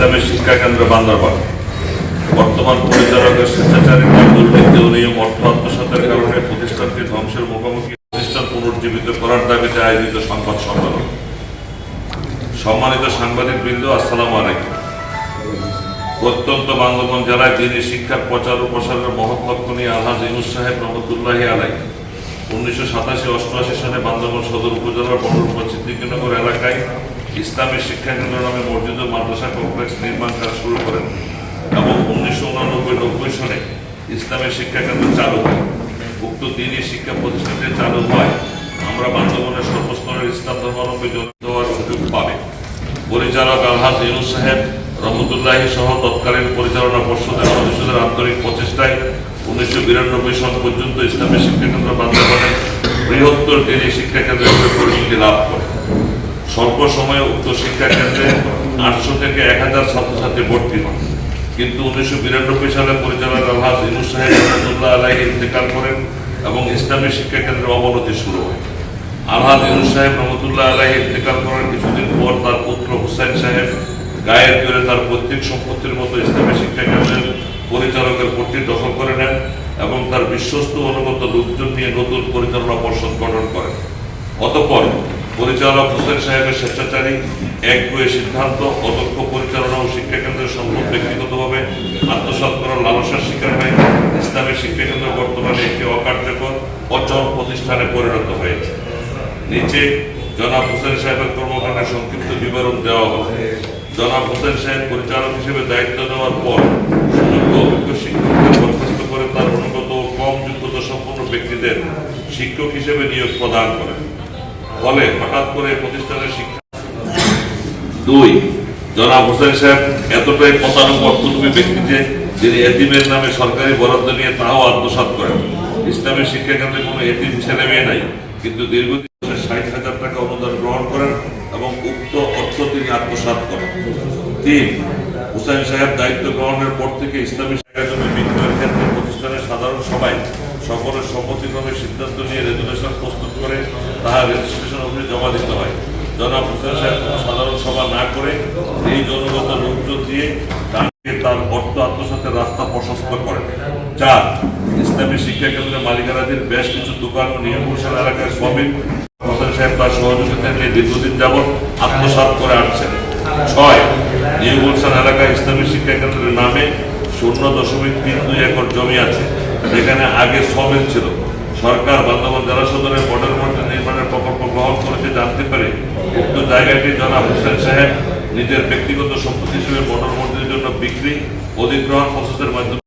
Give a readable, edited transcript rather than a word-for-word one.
ইসলামের শিক্ষা কেন্দ্র বান্দরবান বর্তমান পরিচালকের স্বেচ্ছাচারিতা, দুর্নীতি ও নিয়ম অর্থ আত্মসাতের কারণে প্রতিষ্ঠানটি ধ্বংসের মুখোমুখি। প্রতিষ্ঠান পুনর্জীবিত করার দাবিতে আয়োজিত সংবাদ সম্মেলন। সম্মানিত সাংবাদিকবৃন্দ, আসসালামু আলাইকুম। প্রত্যন্ত বান্দরবান জেলায় দিনী শিক্ষার প্রচার ও প্রসারের মহৎ লক্ষ্য নিয়ে আলহাজ ইউনূস সাহেব রহমতুল্লাহি আলাইহি 1987-88 সালে বান্দরবান সদর উপজেলার বড়রূপা সিদ্দিকীনগর এলাকায় ইসলামী শিক্ষা কেন্দ্র নামে মসজিদ ও মাদ্রাসা কমপ্লেক্স নির্মাণ কাজ শুরু করেন এবং 1989-90 সালে ইসলামী শিক্ষা কেন্দ্র চালু হয়। উক্ত দিনী শিক্ষা প্রতিষ্ঠানটি চালু হয় আমরা বান্দরবানের সর্বস্তরের ইসলাম ধর্মাবলম্বী জড়িত হওয়ার সুযোগ পাবে। পরিচালক আলহাজ ইউনূস সাহেব রহমতুল্লাহি সহ তৎকালীন পরিচালনা পর্ষদের সদস্যদের আন্তরিক প্রচেষ্টায় 1992 সাল পর্যন্ত ইসলামী শিক্ষা কেন্দ্র বান্দরবানের বৃহত্তর দিনী শিক্ষা কেন্দ্র হিসেবে পরিচিতি লাভ করে। স্বল্প সময়ে উক্ত শিক্ষা কেন্দ্রে 800 থেকে 1000 ছাত্রছাত্রী ভর্তি হন, কিন্তু 1992 সালে পরিচালক আলহাজ ইউনূস সাহেব রহমতুল্লাহ আলাইহি ইন্তেকাল করেন এবং ইসলামী শিক্ষা কেন্দ্রের অবনতি শুরু হয়। আলহাজ ইউনূস সাহেব রহমতুল্লাহ আলাইহি ইন্তেকাল করার কিছুদিন পর তার পুত্র হুসাইন সাহেব গায়ের জোরে তার পৈতৃক সম্পত্তির মতো ইসলামী শিক্ষা কেন্দ্রের পরিচালকের পদটি দখল করে নেন এবং তার বিশ্বস্ত অনুগত লোকজন নিয়ে নতুন পরিচালনা পর্ষদ গঠন করেন। অতঃপর পরিচালক হুসেন সাহেবের স্বেচ্ছাচারী একগুঁয়ে সিদ্ধান্ত, অদক্ষ পরিচালনা ও শিক্ষা কেন্দ্রের সম্পদ ব্যক্তিগতভাবে আত্মসাৎ করার লালসার শিকার হয়ে ইসলামী শিক্ষা কেন্দ্র বর্তমানে একটি অকার্যকর অচল প্রতিষ্ঠানে পরিণত হয়েছে। নিচে জনাব হুসেন সাহেবের কর্মকাণ্ডের সংক্ষিপ্ত বিবরণ দেওয়া হবে। জনাব হুসেন সাহেব পরিচালক হিসেবে দায়িত্ব নেওয়ার পর সুযোগ্য অভিজ্ঞ শিক্ষকদের বরখাস্ত করে তার অনুগত ও কম যোগ্যতা সম্পন্ন ব্যক্তিদের শিক্ষক হিসেবে নিয়োগ প্রদান করেন। ফলে হঠাৎ করে প্রতিষ্ঠানের শিক্ষা 2 জনাব হুসেন সাহেব এতটাই প্রতারক অর্থলোভী ব্যক্তি যে যিনি এতিমের নামে সরকারি বরাদ্দ নিয়ে তাও আত্মসাৎ করেন। ইসলামী শিক্ষা কেন্দ্রে কোনো এতিম ছেলে মেয়ে নাই, কিন্তু দীর্ঘদিন 60,000 টাকা অনুদান গ্রহণ করেন এবং উক্ত অর্থ তিনি আত্মসাৎ করেন। 3 হুসেন সাহেব দায়িত্ব গ্রহণের পর থেকে ইসলামী শিক্ষা জমি বিক্রয়ের ক্ষেত্রে প্রতিষ্ঠানের সাধারণ সভায় সকলের সম্মতিক্রমে সিদ্ধান্ত নিয়ে রেজুলেশন প্রস্তুত করে তাহার রেজিস্ট্রেশন অফিসে জমা দিতে হয়। জনাব হুসেন সাহেব সাধারণ সভা না করে এই জনগত লোকজন দিয়ে তার অর্থ আত্মসাতের রাস্তা প্রশস্ত করেন। 4 ইসলামী শিক্ষা কেন্দ্রের মালিকানাধীন বেশ কিছু দোকান ও নিয়মগুলশান এলাকার শ্রমিক হুসেন সাহেব তার সহযোগিতা নিয়ে দীর্ঘদিন যাবৎ আত্মসাৎ করে আসছেন। 6 নিয়মগুলশান এলাকায় ইসলামী শিক্ষা কেন্দ্রের নামে 0.32 একর জমি আছে, যেখানে আগে শ্রমিক ছিল। সরকার বান্দরবান জেলা সদরের মডেল মসজিদ নির্মাণের প্রকল্প গ্রহণ করেছে জানতে পারে উক্ত জায়গাটি জনাব হুসেন সাহেব নিজের ব্যক্তিগত সম্পত্তি হিসেবে মডেল মসজিদের জন্য বিক্রি অধিগ্রহণ প্রসেসের মাধ্যমে